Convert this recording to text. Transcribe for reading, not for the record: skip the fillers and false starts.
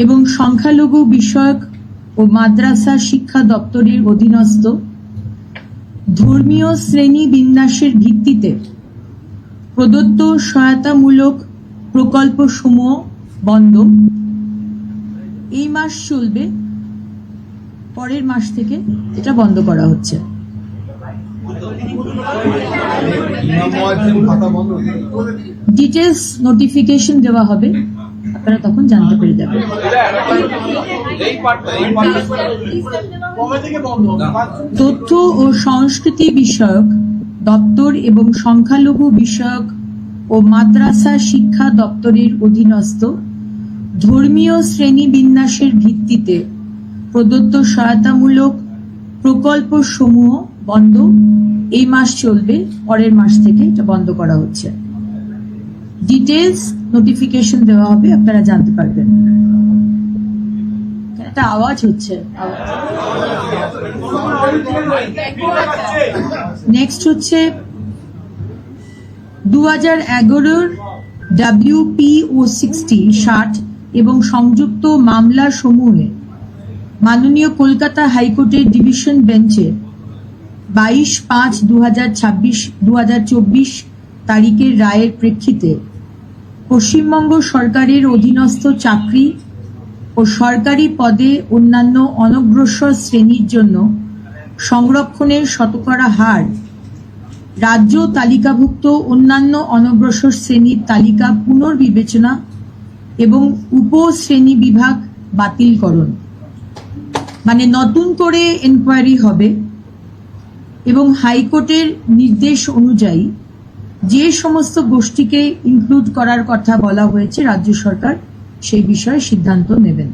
এবং সংখ্যালঘু বিষয়ক ও মাদ্রাসা শিক্ষা দপ্তরের অধীনস্থ ধর্মীয় শ্রেণী বিন্যাসের ভিত্তিতে প্রদত্ত সহায়তামূলক প্রকল্পসমূহ বন্ধ এই মাস চলবে, পরের মাস থেকে এটা বন্ধ করা হচ্ছে। ডিটেলস নোটিফিকেশন দেওয়া হবে, আপনারা তখন জানতে পেরে যাবেন। তথ্য ও সংস্কৃতি বিষয়ক দপ্তর এবং সংখ্যালঘু বিষয়ক ও মাদ্রাসা শিক্ষা দপ্তরের অধীনস্থ ধর্মীয় শ্রেণীবিন্যাসের ভিত্তিতে প্রদত্ত সহায়তামূলক প্রকল্পসমূহ বন্ধ এই মাস চলবে, পরের মাস থেকে এটা বন্ধ করা হচ্ছে। ডিটেলস নোটিফিকেশন দেওয়া হবে, আপনারা জানতে পারবেন। একটা আওয়াজ হচ্ছে। নেক্সট হচ্ছে 2011 WPO 60 এবং সংযুক্ত মামলা সমূহে মাননীয় কলকাতা হাইকোর্টের ডিভিশন বেঞ্চে 22/5/2024 তারিখের রায়ের প্রেক্ষিতে পশ্চিমবঙ্গ সরকারের অধীনস্থ চাকরি ও সরকারি পদে অন্যান্য অনগ্রসর শ্রেণীর জন্য সংরক্ষণের শতকরা হার রাজ্য তালিকাভুক্ত অন্যান্য অনগ্রসর শ্রেণীর তালিকা পুনর্বিবেচনা এবং উপশ্রেণী বিভাগ বাতিলকরণ, মানে নতুন করে এনকোয়ারি হবে এবং হাইকোর্টের নির্দেশ অনুযায়ী যে সমস্ত গোষ্ঠীকে ইনক্লুড করার কথা বলা হয়েছে রাজ্য সরকার সেই বিষয়ে সিদ্ধান্ত নেবেন।